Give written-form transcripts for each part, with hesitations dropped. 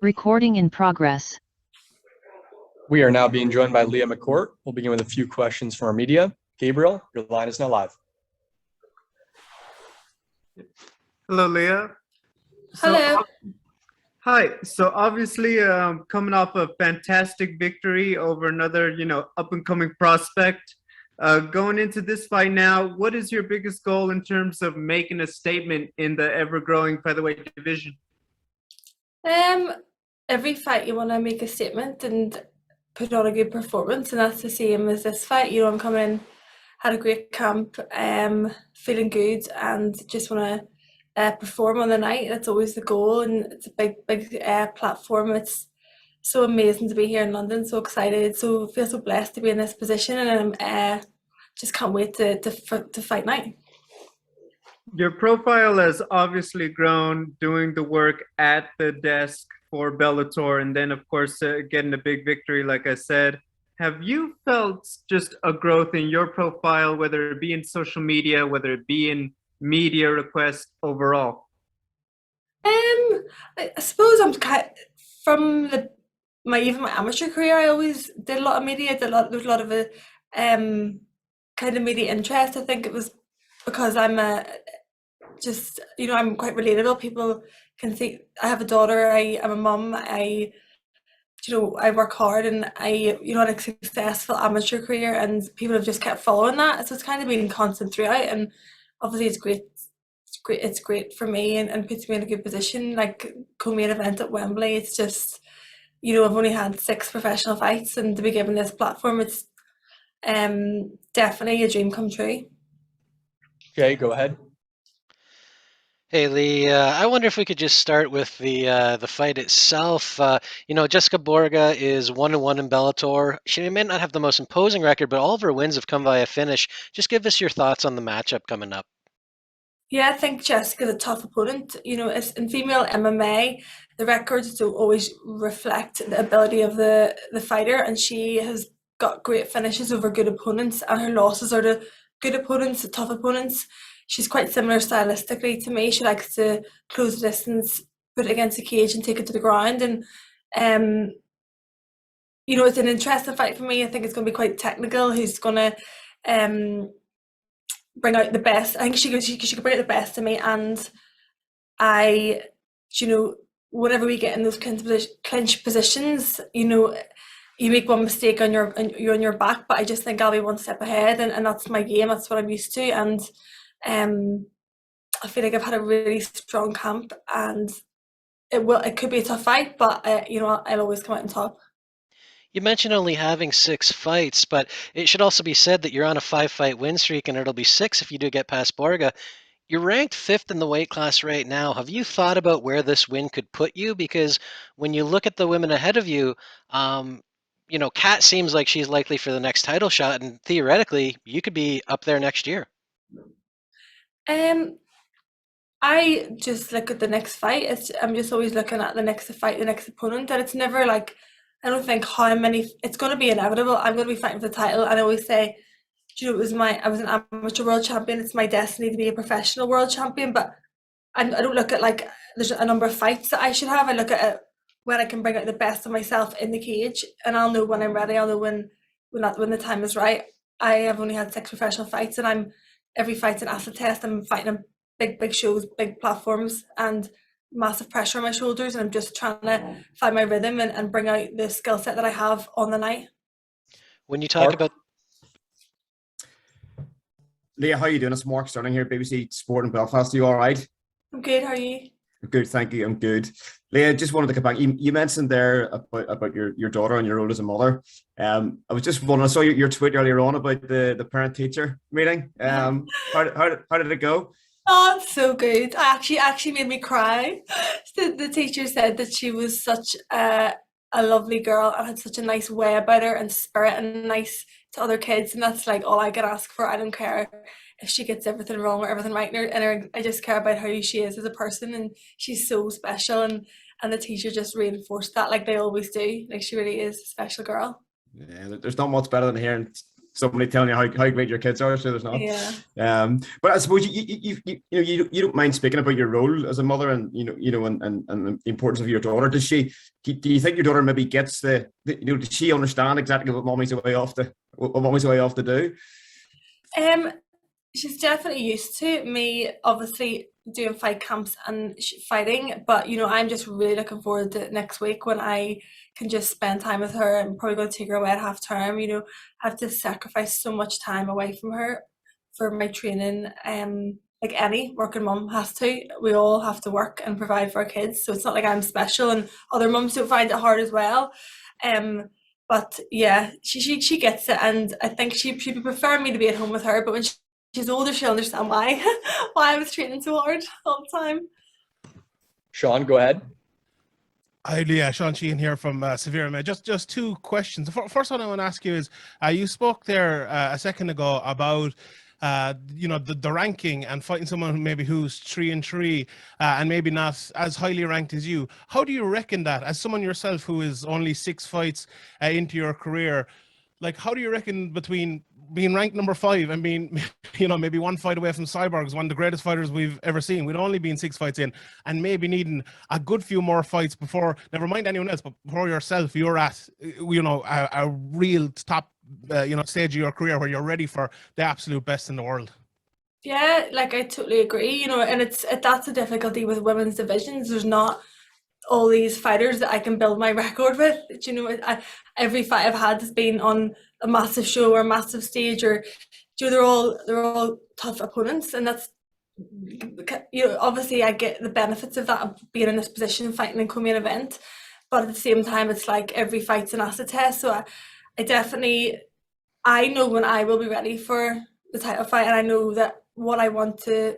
Recording in progress. We are now being joined by Leah McCourt. We'll begin with a few questions from our media. Gabriel, your line is now live. Hello, Leah. Hello. Hi. So obviously, coming off a fantastic victory over another, up-and-coming prospect. Going into this fight now, what is your biggest goal in terms of making a statement in the ever-growing featherweight division? Every fight you want to make a statement and put on a good performance, and that's the same as this fight. I'm coming in, had a great camp, feeling good, and just want to perform on the night. That's always the goal, and it's a big platform. It's so amazing to be here in London. So excited, so feel so blessed to be in this position, and I'm just can't wait to fight night. Your profile has obviously grown doing the work at the desk for Bellator, and then of course getting a big victory, like I said. Have you felt just a growth in your profile, whether it be in social media, whether it be in media requests overall? I suppose I'm from my amateur career. I always did a lot of media. There was a lot of kind of media interest. I think it was because I'm I'm quite relatable. People can see I have a daughter. I'm a mum. I work hard, and I had a successful amateur career, and people have just kept following that. So it's kind of been constant throughout, and obviously it's great. It's great for me, and puts me in a good position. Like co-main event at Wembley, it's just I've only had 6 professional fights, and to be given this platform, it's definitely a dream come true. Okay, go ahead. Hey Lee, I wonder if we could just start with the fight itself. Jessica Borga is 1-1 in Bellator. She may not have the most imposing record, but all of her wins have come via finish. Just give us your thoughts on the matchup coming up. Yeah, I think Jessica's a tough opponent. It's in female MMA, the records don't always reflect the ability of the fighter, and she has got great finishes over good opponents, and her losses are to good opponents, the tough opponents. She's quite similar stylistically to me. She likes to close the distance, put it against the cage, and take it to the ground. And it's an interesting fight for me. I think it's going to be quite technical. Who's going to bring out the best? I think she could bring out the best in me, and whenever we get in those clinch positions, you make one mistake and you're on your back. But I just think I'll be one step ahead, and that's my game. That's what I'm used to, and I feel like I've had a really strong camp, and it could be a tough fight, but I'll always come out on top. You mentioned only having 6 fights, but it should also be said that you're on a 5-fight win streak, and it'll be 6 if you do get past Borga. You're ranked 5th in the weight class right now. Have you thought about where this win could put you? Because when you look at the women ahead of you, Kat seems like she's likely for the next title shot, and theoretically, you could be up there next year. I just look at the next fight. I'm just always looking at the next fight, the next opponent, and it's never like, I don't think how many. It's going to be inevitable. I'm going to be fighting for the title, and I always say, I was an amateur world champion. It's my destiny to be a professional world champion. But I don't look at like there's a number of fights that I should have. I look at it when I can bring out the best of myself in the cage, and I'll know when I'm ready. I'll know when the time is right. I have only had 6 professional fights, and every fight's an acid test. I'm fighting on big shows, big platforms, and massive pressure on my shoulders, and I'm just trying to find my rhythm and bring out the skill set that I have on the night. When you talk about Leah, how are you doing? It's Mark Sterling here, BBC Sport in Belfast. Are you all right? I'm good. How are you? Good, thank you. I'm good. Leah, just wanted to come back. You mentioned there about your daughter and your role as a mother. I was just wondering, I saw your tweet earlier on about the parent-teacher meeting. How did it go? Oh, it's so good. Actually made me cry. The teacher said that she was such a lovely girl and had such a nice way about her and spirit, and nice to other kids, and that's like all I can ask for. I don't care if she gets everything wrong or everything right, and I just care about how she is as a person, and she's so special, and the teacher just reinforced that like they always do. Like she really is a special girl. Yeah, there's not much better than hearing somebody telling you how great your kids are. So there's not. Yeah. But I suppose you don't mind speaking about your role as a mother, and and the importance of your daughter. Do you think your daughter maybe gets does she understand exactly what mommy's away off to do? She's definitely used to me obviously doing fight camps and fighting, but I'm just really looking forward to next week when I can just spend time with her. I'm probably going to take her away at half term. I have to sacrifice so much time away from her for my training. Like any working mum has to. We all have to work and provide for our kids, so it's not like I'm special and other mums don't find it hard as well. But yeah, she gets it, and I think she'd prefer me to be at home with her, but when she's older, she'll understand why I was training so hard all the time. Sean, go ahead. Hi, Leah. Sean Sheehan here from Severe MMA. Just two questions. The first one I want to ask you is, you spoke there a second ago about the ranking and fighting someone maybe who's 3-3 and maybe not as highly ranked as you. How do you reckon that, as someone yourself who is only 6 fights into your career, like how do you reckon between being ranked number 5 and being, maybe 1 fight away from Cyborg, one of the greatest fighters we've ever seen, we'd only been 6 fights in, and maybe needing a good few more fights before, never mind anyone else, but before yourself, you're at, a real top, stage of your career where you're ready for the absolute best in the world? Yeah, like I totally agree, and that's the difficulty with women's divisions. There's not all these fighters that I can build my record with. Every fight I've had has been on a massive show or a massive stage, or they're all tough opponents, and that's obviously I get the benefits of that, of being in this position, fighting in co-main event, but at the same time it's like every fight's an acid test. So I know when I will be ready for the title fight, and I know that what I want to,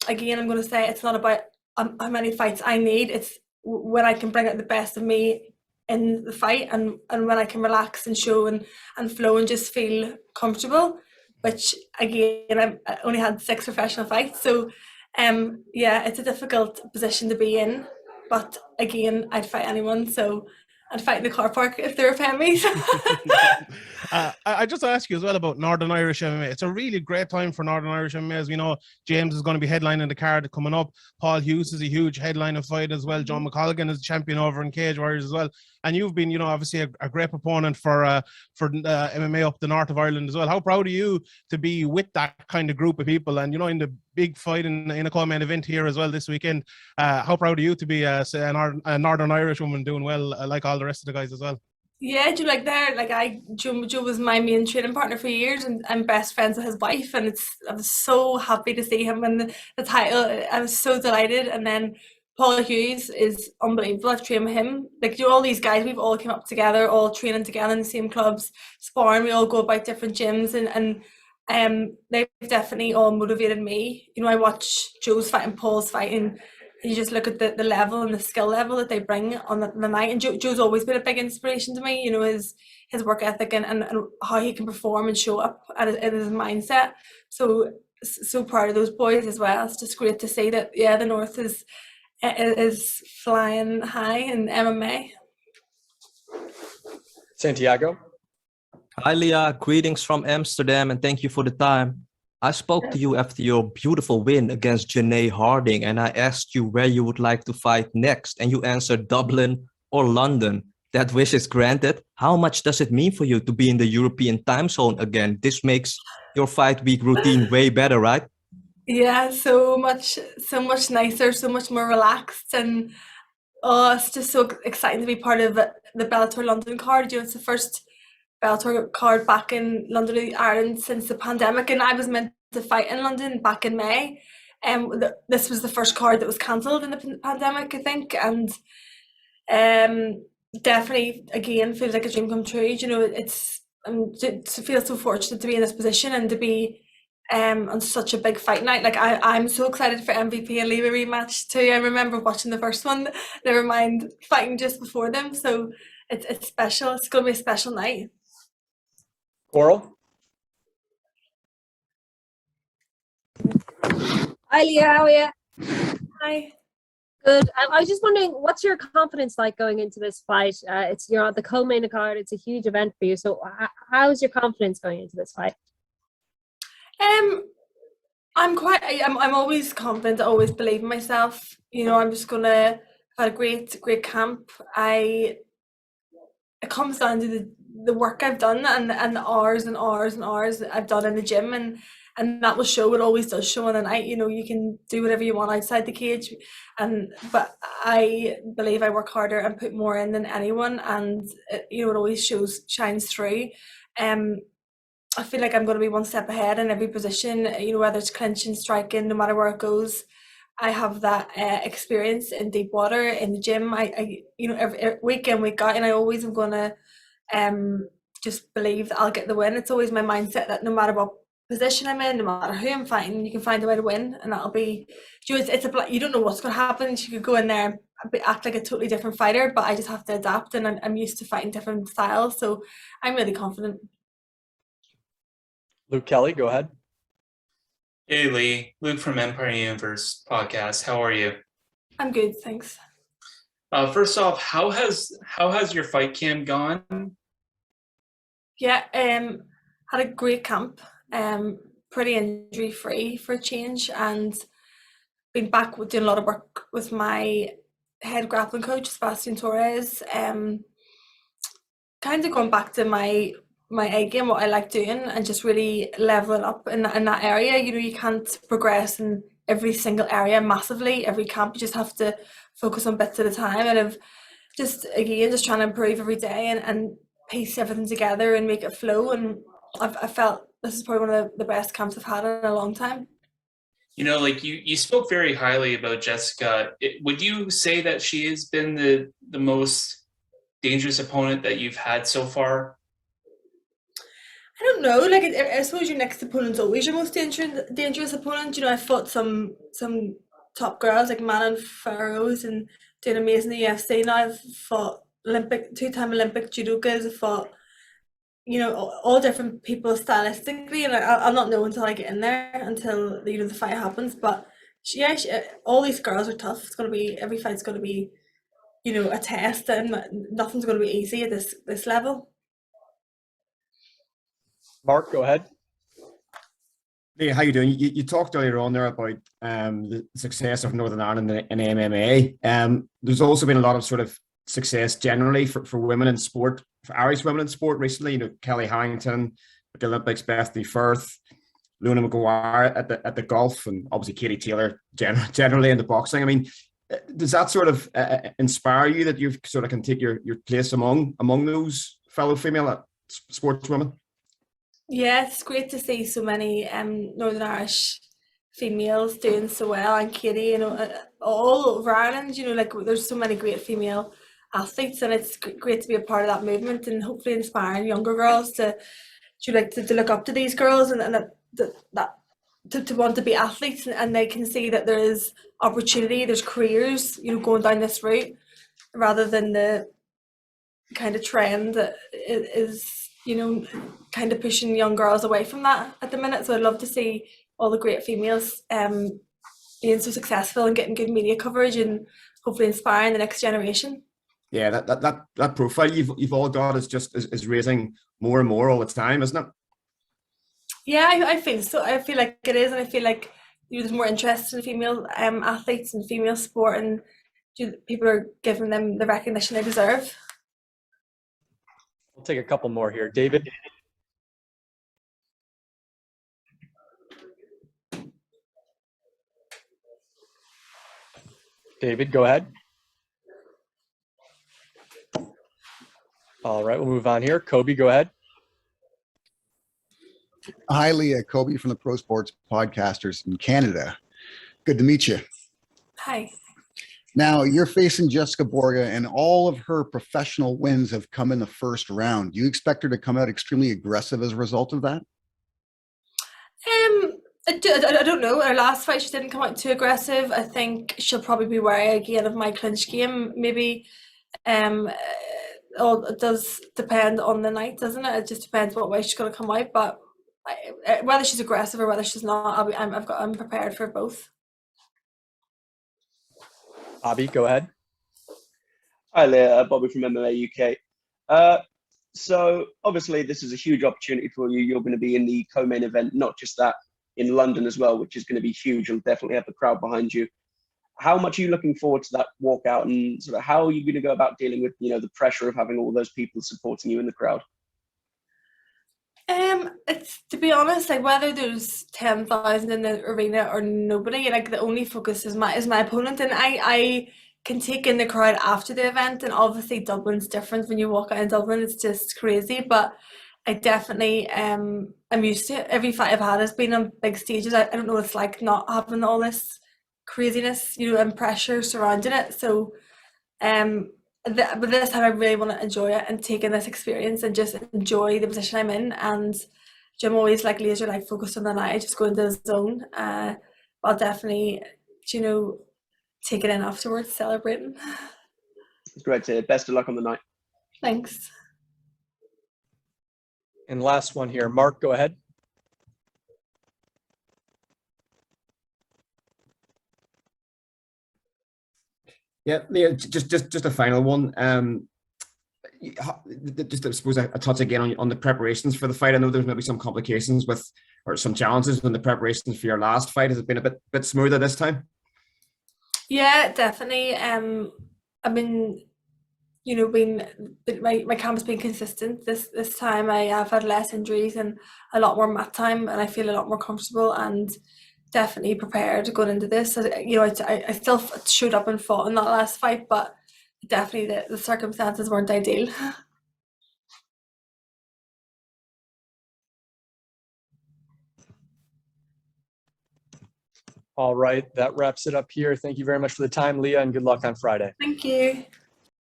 again, I'm going to say it's not about how many fights I need, it's when I can bring out the best of me in the fight, and when I can relax and show and flow and just feel comfortable, which again, I only had 6 professional fights, so yeah, it's a difficult position to be in, but again, I'd fight anyone, so I'd fight in the car park if they were paying me. I just ask you as well about Northern Irish MMA. It's a really great time for Northern Irish MMA. As we know, James is going to be headlining the card coming up. Paul Hughes is a huge headlining fight as well. John McColgan is champion over in Cage Warriors as well. And you've been, obviously a great proponent for MMA up the north of Ireland as well. How proud are you to be with that kind of group of people? And, in the big fight in a co-main event here as well this weekend, how proud are you to be a Northern Irish woman doing well like all the rest of the guys as well? Yeah, Joe was my main training partner for years, and I'm best friends with his wife, and I was so happy to see him win the title. I was so delighted. And then Paul Hughes is unbelievable. I've trained with him. All these guys, we've all came up together, all training together in the same clubs, sparring. We all go about different gyms, and they've definitely all motivated me. I watch Joe's fight and Paul's fight, and you just look at the level and the skill level that they bring on the night. And Joe's always been a big inspiration to me, his work ethic and how he can perform and show up, and his mindset. So proud of those boys as well. It's just great to see that, yeah, the North is flying high in MMA. Santiago. Hi, Leah. Greetings from Amsterdam, and thank you for the time. I spoke to you after your beautiful win against Janae Harding, and I asked you where you would like to fight next, and you answered Dublin or London. That wish is granted. How much does it mean for you to be in the European time zone again? This makes your fight week routine way better, right? Yeah, so much nicer, so much more relaxed, and it's just so exciting to be part of the Bellator London card. It's the first Bellator card back in London, Ireland since the pandemic, and I was meant to fight in London back in May. This was the first card that was cancelled in the pandemic, I think, and definitely again feels like a dream come true. To feel so fortunate to be in this position and to be on such a big fight night. I'm so excited for MVP and Leah rematch too. I remember watching the first one, never mind fighting just before them. So it's special. It's going to be a special night. Coral. Hi, Leah. How are you? Hi. Good. I was just wondering, what's your confidence like going into this fight? It's you're on the co-main card. It's a huge event for you. So how's your confidence going into this fight? I'm always confident. I always believe in myself. You know, I'm just gonna have a great camp. It comes down to the work I've done and the hours and hours and hours I've done in the gym, and that will show. It always does show on the night. You know, you can do whatever you want outside the cage, but I believe I work harder and put more in than anyone, and it always shines through. I feel like I'm going to be one step ahead in every position. You know, whether it's clinching, striking, no matter where it goes. I have that experience in deep water in the gym. I every week in, week out, and I always am going to just believe that I'll get the win. It's always my mindset that no matter what position I'm in, no matter who I'm fighting, you can find a way to win, and that'll be. You don't know what's going to happen. You could go in there and act like a totally different fighter, but I just have to adapt, and I'm used to fighting different styles, so I'm really confident. Luke Kelly, go ahead. Hey Lee, Luke from Empire Universe podcast. How are you? I'm good, thanks. First off, how has your fight camp gone? Yeah, had a great camp. Pretty injury free for a change, and been back doing a lot of work with my head grappling coach, Sebastian Torres. Kind of going back to my A game, what I like doing, and just really leveling up in that area. You know, you can't progress in every single area massively every camp. You just have to focus on bits at a time, and I've just trying to improve every day and piece everything together and make it flow. And I felt this is probably one of the best camps I've had in a long time. You know, like you spoke very highly about Jessica. Would you say that she has been the most dangerous opponent that you've had so far? I don't know. Like, I suppose your next opponent's always your most dangerous opponent. You know, I fought some top girls like Manon Farrows and doing amazing in the UFC. Now I've fought two-time Olympic judokas. I've fought, you know, all different people stylistically, and I'll not know until I get in there, until the fight happens. But all these girls are tough. Every fight's going to be, you know, a test, and nothing's going to be easy at this level. Mark, go ahead. Hey, how you doing? You talked earlier on there about the success of Northern Ireland in MMA. There's also been a lot of sort of success generally for women in sport, for Irish women in sport recently. You know, Kelly Harrington at the Olympics, Bethany Firth, Luna McGuire at the golf, and obviously Katie Taylor generally in the boxing. I mean, does that sort of inspire you that you sort of can take your place among those fellow female sportswomen? Yeah, it's great to see so many Northern Irish females doing so well, and Katie, you know, all over Ireland. You know, like there's so many great female athletes, and it's great to be a part of that movement, and hopefully inspiring younger girls to look up to these girls, and that to want to be athletes, and they can see that there is opportunity, there's careers, you know, going down this route, rather than the kind of trend that is, you know, kind of pushing young girls away from that at the minute. So I'd love to see all the great females being so successful and getting good media coverage, and hopefully inspiring the next generation. Yeah, that profile you've all got is raising more and more all the time, isn't it? Yeah, I feel so. I feel like it is, and I feel like, you know, there's more interest in female athletes and female sport, and people are giving them the recognition they deserve. We'll take a couple more here. David. David, go ahead. All right, we'll move on here. Kobe, go ahead. Hi, Leah Kobe from the Pro Sports Podcasters in Canada. Good to meet you. Hi. Now, you're facing Jessica Borga, and all of her professional wins have come in the first round. Do you expect her to come out extremely aggressive as a result of that? I don't know. Her last fight, she didn't come out too aggressive. I think she'll probably be wary again of my clinch game. Maybe it does depend on the night, doesn't it? It just depends what way she's going to come out. But whether she's aggressive or whether she's not, I'm prepared for both. Bobby, go ahead. Hi, Leah. Bobby from MMA UK. So obviously this is a huge opportunity for you. You're going to be in the co-main event, not just that, in London as well, which is going to be huge. You'll definitely have the crowd behind you. How much are you looking forward to that walkout, and sort of how are you going to go about dealing with, the pressure of having all those people supporting you in the crowd? It's, to be honest, like whether there's 10,000 in the arena or nobody, like the only focus is my opponent, and I can take in the crowd after the event. And obviously Dublin's different. When you walk out in Dublin, it's just crazy. But I definitely I'm used to it. Every fight I've had has been on big stages. I don't know what it's like not having all this craziness, and pressure surrounding it. So but this time I really want to enjoy it and take in this experience and just enjoy the position I'm in. And I'm always like laser like focused on the night. I just go into the zone. I'll definitely, take it in afterwards, celebrating. It's great to hear. Best of luck on the night. Thanks. And last one here, Mark, go ahead. Yeah, Leah, just a final one. Just I suppose a touch again on the preparations for the fight. I know there's maybe some complications or some challenges in the preparations for your last fight. Has it been a bit smoother this time? Yeah, definitely. I've been, my camp's been consistent. This time I have had less injuries and a lot more mat time, and I feel a lot more comfortable and definitely prepared going into this. So, I still showed up and fought in that last fight, but definitely the circumstances weren't ideal. All right, that wraps it up here. Thank you very much for the time, Leah, and good luck on Friday. Thank you.